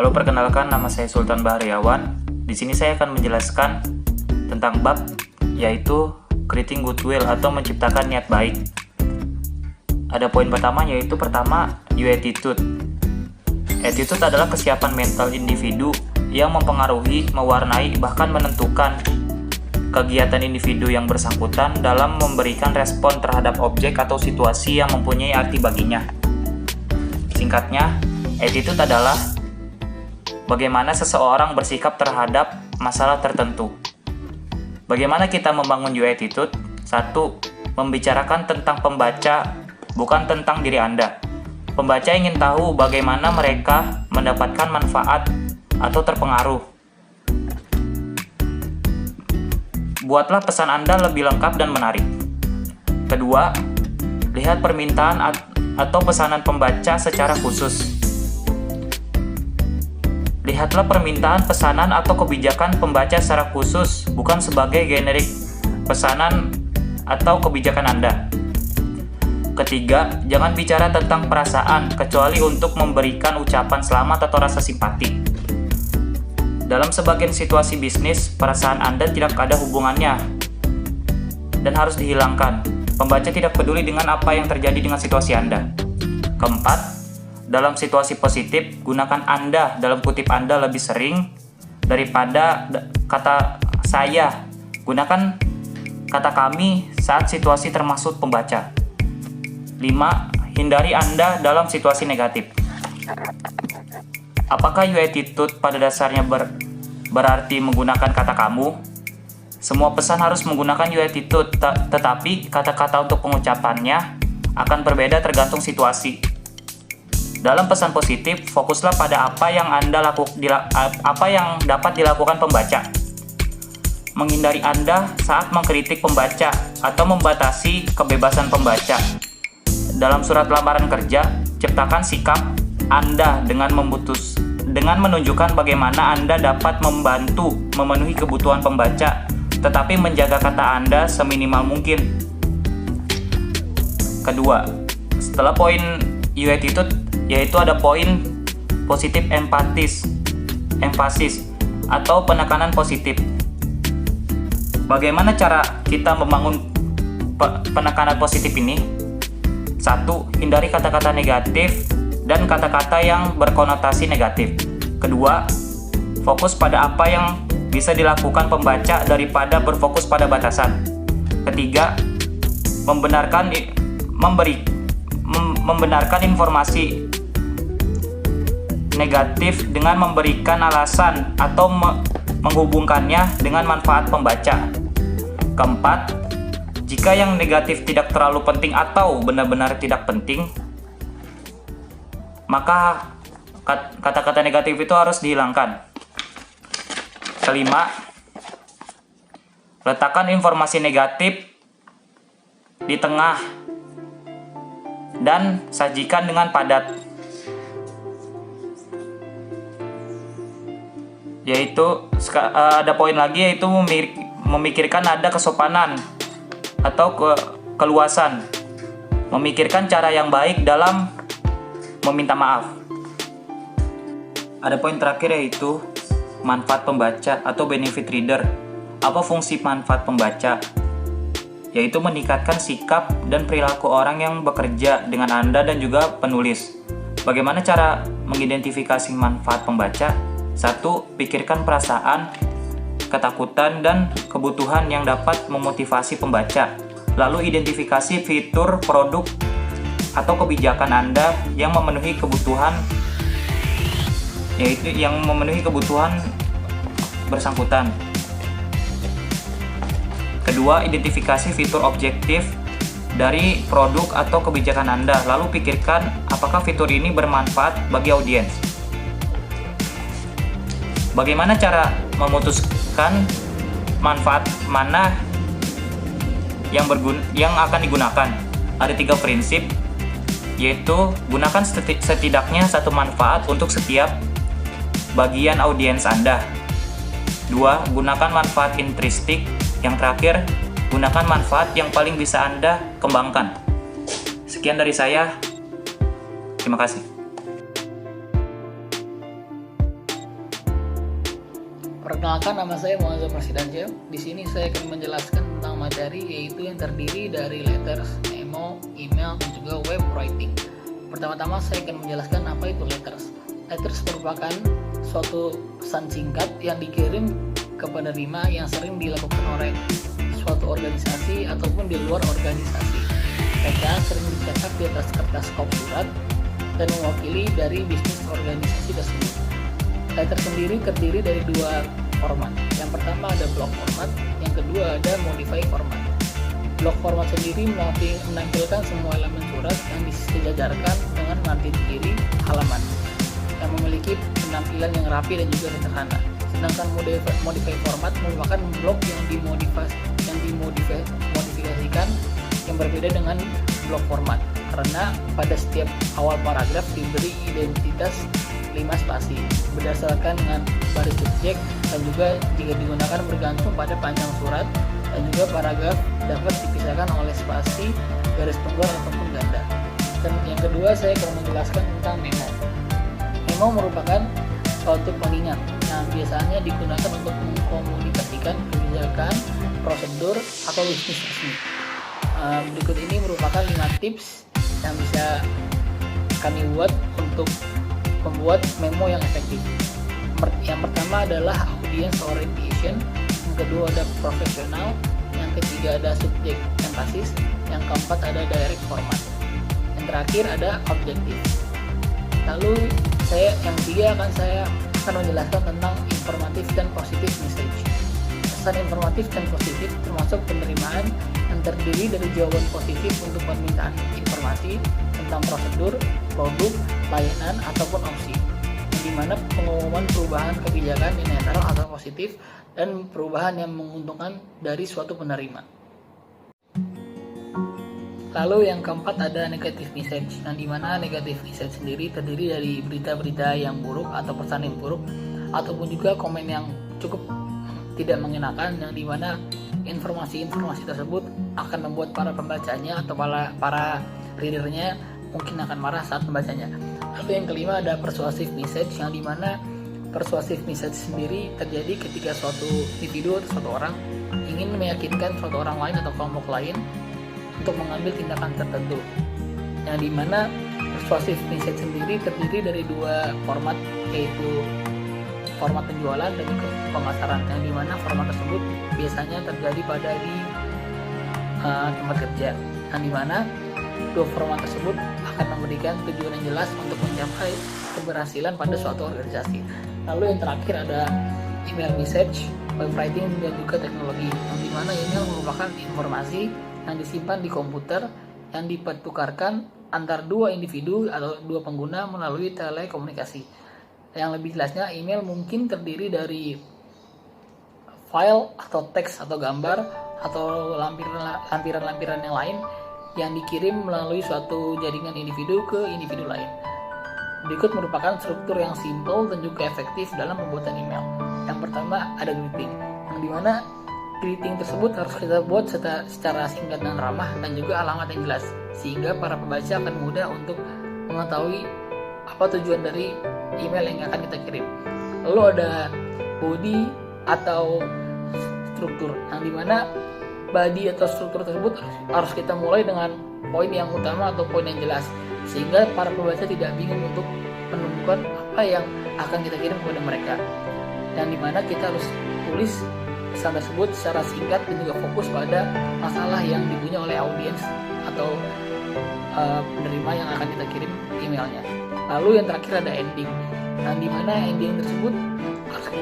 Halo, perkenalkan, nama saya Sultan Bahriawan. Di sini saya akan menjelaskan tentang bab yaitu creating goodwill atau menciptakan niat baik. Ada poin pertama yaitu you attitude. Attitude adalah kesiapan mental individu yang mempengaruhi, mewarnai, bahkan menentukan kegiatan individu yang bersangkutan dalam memberikan respon terhadap objek atau situasi yang mempunyai arti baginya. Singkatnya, attitude adalah bagaimana seseorang bersikap terhadap masalah tertentu. Bagaimana kita membangun you attitude? 1. Membicarakan tentang pembaca, bukan tentang diri Anda. Pembaca ingin tahu bagaimana mereka mendapatkan manfaat atau terpengaruh. Buatlah pesan Anda lebih lengkap dan menarik. Kedua, lihat permintaan atau pesanan pembaca secara khusus. Lihatlah permintaan, pesanan, atau kebijakan pembaca secara khusus, bukan sebagai generik pesanan atau kebijakan Anda. Ketiga, jangan bicara tentang perasaan, kecuali untuk memberikan ucapan selamat atau rasa simpati. Dalam sebagian situasi bisnis, perasaan Anda tidak ada hubungannya dan harus dihilangkan. Pembaca tidak peduli dengan apa yang terjadi dengan situasi Anda. Keempat, dalam situasi positif, gunakan Anda dalam kutip Anda lebih sering daripada kata saya. Gunakan kata kami saat situasi termasuk pembaca. 5. Hindari Anda dalam situasi negatif. Apakah you attitude pada dasarnya berarti menggunakan kata kamu? Semua pesan harus menggunakan you attitude, tetapi kata-kata untuk pengucapannya akan berbeda tergantung situasi. Dalam pesan positif, fokuslah pada apa yang dapat dilakukan pembaca. Menghindari Anda saat mengkritik pembaca atau membatasi kebebasan pembaca. Dalam surat lamaran kerja, ciptakan sikap Anda dengan menunjukkan bagaimana Anda dapat membantu memenuhi kebutuhan pembaca, tetapi menjaga kata Anda seminimal mungkin. Kedua, setelah poin you attitude, yaitu ada poin positif empasis atau penekanan positif. Bagaimana cara kita membangun penekanan positif ini? 1. Hindari kata-kata negatif dan kata-kata yang berkonotasi negatif. Kedua, fokus pada apa yang bisa dilakukan pembaca daripada berfokus pada batasan. Ketiga, membenarkan informasi negatif dengan memberikan alasan atau menghubungkannya dengan manfaat pembaca. Keempat, jika yang negatif tidak terlalu penting atau benar-benar tidak penting, maka kata-kata negatif itu harus dihilangkan. Kelima, letakkan informasi negatif di tengah dan sajikan dengan padat. Yaitu ada poin lagi yaitu memikirkan nada kesopanan atau keluasan. Memikirkan cara yang baik dalam meminta maaf. Ada poin terakhir yaitu manfaat pembaca atau benefit reader. Apa fungsi manfaat pembaca? Yaitu meningkatkan sikap dan perilaku orang yang bekerja dengan Anda dan juga penulis. Bagaimana cara mengidentifikasi manfaat pembaca? 1. Pikirkan perasaan, ketakutan, dan kebutuhan yang dapat memotivasi pembaca. Lalu identifikasi fitur, produk, atau kebijakan Anda yang memenuhi kebutuhan, yaitu yang memenuhi kebutuhan bersangkutan. Kedua, identifikasi fitur objektif dari produk atau kebijakan Anda. Lalu pikirkan apakah fitur ini bermanfaat bagi audiens. Bagaimana cara memutuskan manfaat mana yang akan digunakan? Ada 3 prinsip, yaitu gunakan setidaknya 1 manfaat untuk setiap bagian audiens Anda. 2. Gunakan manfaat intristik. Yang terakhir, gunakan manfaat yang paling bisa Anda kembangkan. Sekian dari saya. Terima kasih. Perkenalkan, nama saya Muhammad Prasidansyah. Di sini saya akan menjelaskan tentang materi yaitu yang terdiri dari letters, memo, email, dan juga web writing. Pertama-tama saya akan menjelaskan apa itu letters. Letters merupakan suatu pesan singkat yang dikirim ke penerima yang sering dilakukan oleh suatu organisasi ataupun di luar organisasi. Mereka sering dicetak di atas kertas kop surat dan mewakili dari bisnis organisasi tersebut. Letter sendiri terdiri dari dua format. Yang pertama ada block format, yang kedua ada modify format. Block format sendiri menampilkan semua elemen surat yang disejajarkan dengan margin kiri halaman, yang memiliki penampilan yang rapi dan juga sederhana. Sedangkan modify format merupakan blok yang dimodifikasikan yang berbeda dengan block format, karena pada setiap awal paragraf diberi identitas 5 spasi berdasarkan dengan baris subjek, dan juga jika digunakan bergantung pada panjang surat, dan juga paragraf dapat dipisahkan oleh spasi, garis pengluar ataupun ganda. Dan yang kedua saya akan menjelaskan tentang memo. Memo merupakan suatu pengingat yang biasanya digunakan untuk mengkomunikasikan kebijakan, prosedur, atau bisnis resmi. Berikut ini merupakan 5 tips yang bisa kami buat untuk membuat memo yang efektif. Yang pertama adalah audience orientation, yang kedua ada profesional, yang ketiga ada subjek emphasis, yang keempat ada direct format, yang terakhir ada objektif. Lalu yang ketiga saya akan menjelaskan tentang informatif dan positif message. Pesan informatif dan positif termasuk penerimaan yang terdiri dari jawaban positif untuk permintaan informasi tentang prosedur, produk, layanan, ataupun opsi, di mana pengumuman perubahan kebijakan yang netral atau positif dan perubahan yang menguntungkan dari suatu penerima. Lalu yang keempat ada negative message, yang dimana negative message sendiri terdiri dari berita-berita yang buruk atau pesan yang buruk, ataupun juga komen yang cukup tidak mengenakan, yang dimana informasi-informasi tersebut akan membuat para pembacanya atau para readernya mungkin akan marah saat membacanya. Lalu yang kelima ada persuasive message, yang dimana persuasive message sendiri terjadi ketika suatu individu atau suatu orang ingin meyakinkan suatu orang lain atau kelompok lain untuk mengambil tindakan tertentu, yang dimana persuasive message sendiri terdiri dari dua format, yaitu format penjualan dan juga pemasaran, yang dimana format tersebut biasanya terjadi pada di tempat kerja, yang dimana dua format tersebut akan memberikan tujuan yang jelas untuk mencapai keberhasilan pada suatu organisasi. Lalu yang terakhir ada email message, web writing, dan juga teknologi, yang dimana email merupakan informasi yang disimpan di komputer yang dipertukarkan antar dua individu atau dua pengguna melalui telekomunikasi. Yang lebih jelasnya, email mungkin terdiri dari file atau teks atau gambar atau lampiran-lampiran yang lain yang dikirim melalui suatu jaringan individu ke individu lain. Berikut merupakan struktur yang simple dan juga efektif dalam pembuatan email. Yang pertama ada greeting, yang dimana greeting tersebut harus kita buat secara singkat dan ramah, dan juga alamat yang jelas, sehingga para pembaca akan mudah untuk mengetahui apa tujuan dari email yang akan kita kirim. Lalu ada body atau struktur, yang dimana body atau struktur tersebut harus kita mulai dengan poin yang utama atau poin yang jelas, sehingga para pembaca tidak bingung untuk menemukan apa yang akan kita kirim kepada mereka. Yang dimana kita harus tulis pesan tersebut secara singkat dan juga fokus pada masalah yang dipunya oleh audiens atau penerima yang akan kita kirim emailnya. Lalu yang terakhir ada ending, yang dimana ending tersebut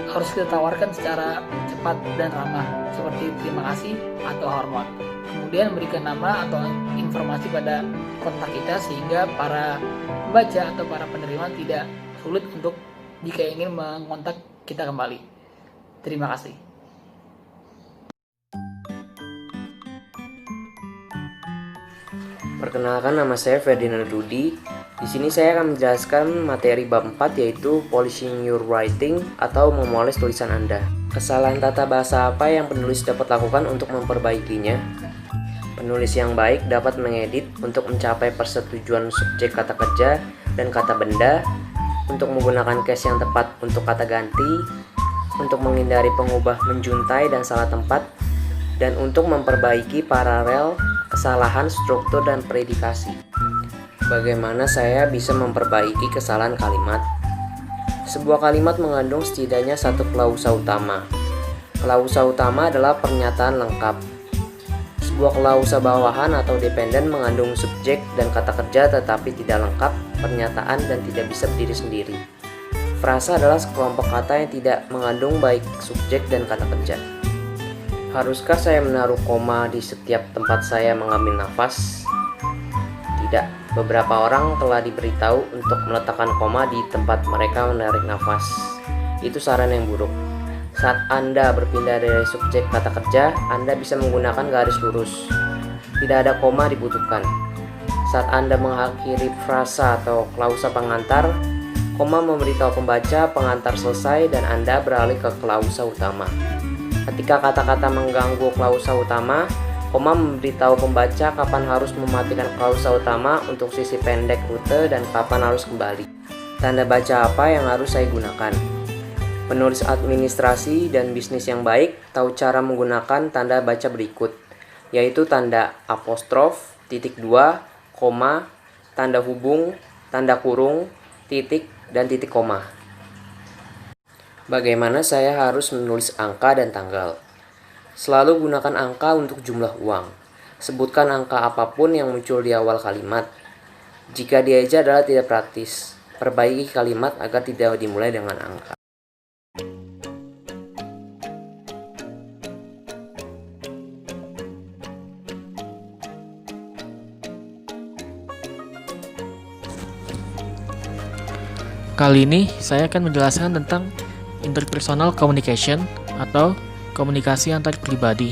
harus kita tawarkan secara cepat dan ramah, seperti terima kasih atau hormat. Kemudian berikan nama atau informasi pada kontak kita, sehingga para pembaca atau para penerima tidak sulit untuk jika ingin mengontak kita kembali. Terima kasih. Perkenalkan, nama saya Ferdinand Rudi. Di sini saya akan menjelaskan materi bab 4, yaitu polishing your writing atau memoles tulisan Anda. Kesalahan tata bahasa apa yang penulis dapat lakukan untuk memperbaikinya? Penulis yang baik dapat mengedit untuk mencapai persetujuan subjek kata kerja dan kata benda, untuk menggunakan case yang tepat untuk kata ganti, untuk menghindari pengubah menjuntai dan salah tempat, dan untuk memperbaiki paralel, kesalahan struktur dan predikasi. Bagaimana saya bisa memperbaiki kesalahan kalimat? Sebuah kalimat mengandung setidaknya satu klausa utama. Klausa utama adalah pernyataan lengkap. Sebuah klausa bawahan atau dependen mengandung subjek dan kata kerja tetapi tidak lengkap, pernyataan, dan tidak bisa berdiri sendiri. Frasa adalah sekelompok kata yang tidak mengandung baik subjek dan kata kerja. Haruskah saya menaruh koma di setiap tempat saya mengambil nafas? Tidak. Beberapa orang telah diberitahu untuk meletakkan koma di tempat mereka menarik nafas. Itu saran yang buruk. Saat Anda berpindah dari subjek kata kerja, Anda bisa menggunakan garis lurus. Tidak ada koma dibutuhkan. Saat Anda mengakhiri frasa atau klausa pengantar, koma memberitahu pembaca pengantar selesai dan Anda beralih ke klausa utama. Ketika kata-kata mengganggu klausa utama, koma memberitahu pembaca kapan harus mematikan klausa utama untuk sisi pendek rute dan kapan harus kembali. Tanda baca apa yang harus saya gunakan? Penulis administrasi dan bisnis yang baik tahu cara menggunakan tanda baca berikut, yaitu tanda apostrof, titik 2, koma, tanda hubung, tanda kurung, titik, dan titik koma. Bagaimana saya harus menulis angka dan tanggal? Selalu gunakan angka untuk jumlah uang. Sebutkan angka apapun yang muncul di awal kalimat. Jika dieja adalah tidak praktis, perbaiki kalimat agar tidak dimulai dengan angka. Kali ini saya akan menjelaskan tentang interpersonal communication atau komunikasi antar pribadi.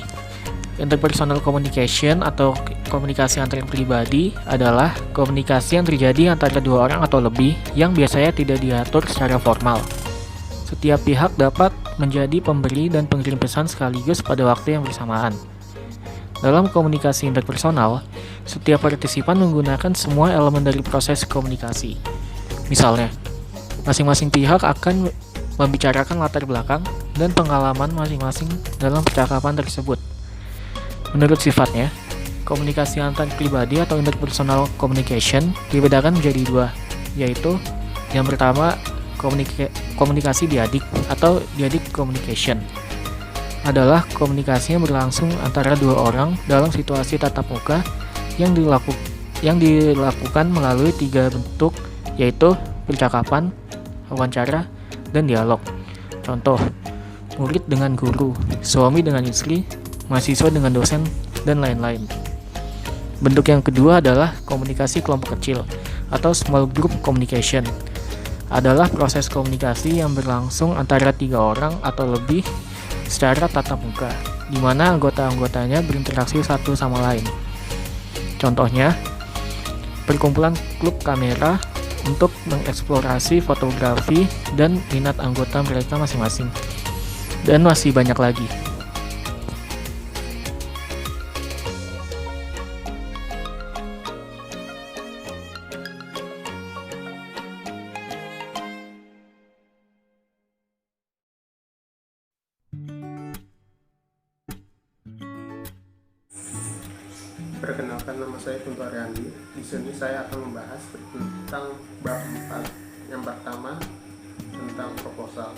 Interpersonal communication atau komunikasi antar pribadi adalah komunikasi yang terjadi antara dua orang atau lebih yang biasanya tidak diatur secara formal. Setiap pihak dapat menjadi pemberi dan pengirim pesan sekaligus pada waktu yang bersamaan. Dalam komunikasi interpersonal, setiap partisipan menggunakan semua elemen dari proses komunikasi. Misalnya, masing-masing pihak akan membicarakan latar belakang dan pengalaman masing-masing dalam percakapan tersebut. Menurut sifatnya, komunikasi antar pribadi atau interpersonal communication dibedakan menjadi dua, yaitu yang pertama komunikasi diadik atau diadik communication adalah komunikasi yang berlangsung antara dua orang dalam situasi tatap muka yang dilakukan melalui tiga bentuk, yaitu percakapan, wawancara, dan dialog. Contoh, murid dengan guru, suami dengan istri, mahasiswa dengan dosen, dan lain-lain. Bentuk yang kedua adalah komunikasi kelompok kecil atau small group communication. Adalah proses komunikasi yang berlangsung antara 3 orang atau lebih secara tatap muka, di mana anggota-anggotanya berinteraksi satu sama lain. Contohnya, perkumpulan klub kamera untuk mengeksplorasi fotografi dan minat anggota mereka masing-masing. Dan masih banyak lagi. Perkenalkan, nama saya Kunto Ariandi. Di sini saya akan membahas tentang bab 4. Yang pertama, tentang proposal.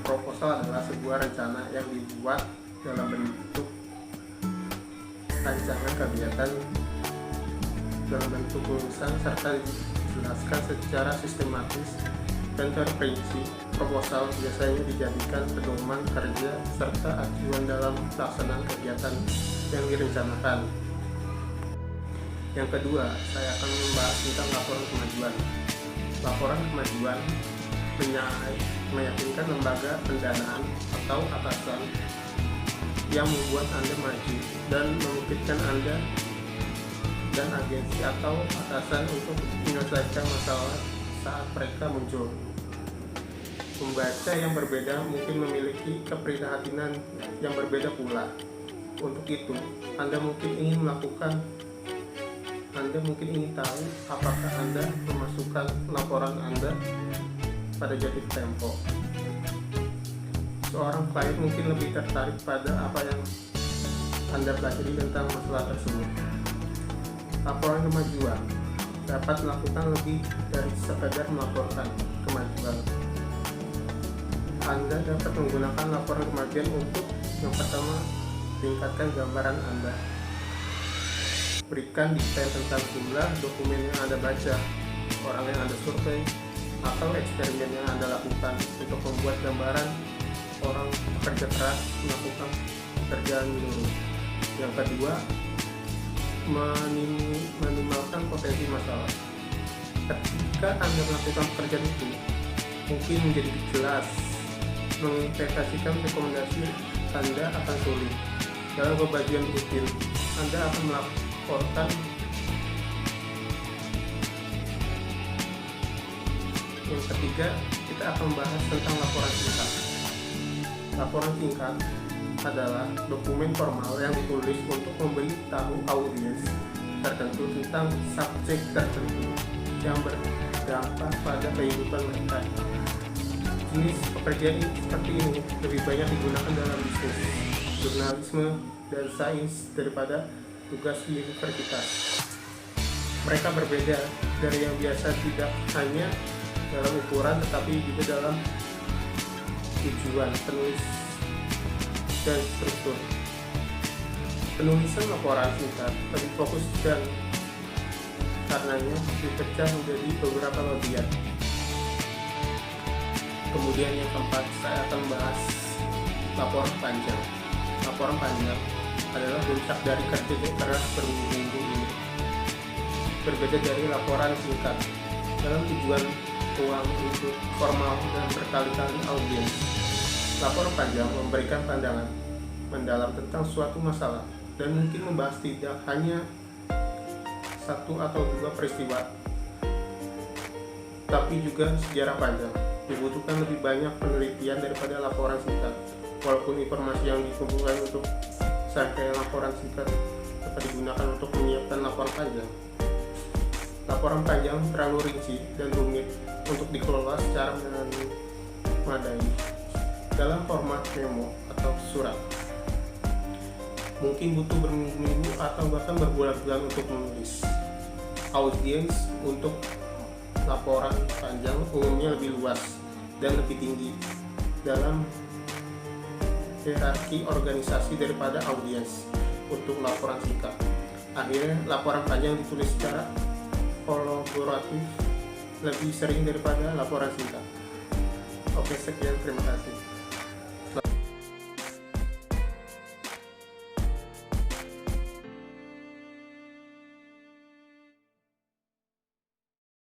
Proposal adalah sebuah rencana yang dibuat dalam bentuk rancangan kegiatan dalam bentuk tulisan serta dijelaskan secara sistematis dan terperinci. Proposal biasanya dijadikan pedoman kerja serta acuan dalam pelaksanaan kegiatan yang direncanakan. Yang kedua, saya akan membahas tentang laporan kemajuan. Laporan kemajuan meyakinkan lembaga pendanaan atau atasan yang membuat Anda maju dan memungkinkan Anda dan agensi atau atasan untuk menyelesaikan masalah saat mereka muncul. Pembaca yang berbeda mungkin memiliki keprihatinan yang berbeda pula. Untuk itu, Anda mungkin ingin tahu apakah Anda memasukkan laporan Anda pada jatuh tempo. seorang klien mungkin lebih tertarik pada apa yang Anda pelajari tentang masalah tersebut. Laporan kemajuan dapat melakukan lebih dari sekadar melaporkan kemajuan. Anda dapat menggunakan laporan kemajuan untuk yang pertama, tingkatkan gambaran Anda. Berikan detail tentang jumlah dokumen yang Anda baca, orang yang Anda survei, atau eksperimen yang Anda lakukan untuk membuat gambaran orang pekerja keras melakukan pekerjaan menurut. Yang kedua, minimalkan potensi masalah. Ketika Anda melakukan pekerjaan itu, mungkin menjadi jelas menginvestasikan rekomendasi Anda akan sulit. Dalam pembagian rutin, Anda akan melaporkan. Yang ketiga, kita akan membahas tentang laporan singkat. Laporan singkat adalah dokumen formal yang ditulis untuk memberitahu audiens tertentu tentang subjek tertentu yang berdampak pada kehidupan mereka. Jenis pekerjaan seperti ini lebih banyak digunakan dalam bisnis, jurnalisme, dan sains daripada tugas di universitas. Mereka berbeda dari yang biasa tidak hanya dalam ukuran tetapi juga dalam tujuan, penulis, dan struktur. Penulisan laporan singkat lebih fokus dan karenanya dipecah menjadi beberapa bagian. Kemudian yang keempat, saya akan membahas laporan panjang. Laporan panjang adalah puncak dari kerja keras berminggu-minggu ini. Berbeda dari laporan singkat dalam tujuan uang untuk formal dan berkali-kali audiens. Laporan panjang memberikan pandangan mendalam tentang suatu masalah dan mungkin membahas tidak hanya satu atau dua peristiwa, tapi juga sejarah panjang. Dibutuhkan lebih banyak penelitian daripada laporan singkat. Walaupun informasi yang dikumpulkan untuk serangkaian laporan singkat dapat digunakan untuk menyiapkan laporan panjang. Laporan panjang terlalu rinci dan rumit untuk dikelola secara memadai dalam format memo atau surat. Mungkin butuh berminggu-minggu atau bahkan berbulan-bulan untuk menulis. Audiens untuk laporan panjang umumnya lebih luas dan lebih tinggi dalam hierarki organisasi daripada audiens untuk laporan singkat. Akhirnya, laporan panjang ditulis secara kolaboratif lebih sering daripada laporan singkat. Oke, sekian, terima kasih.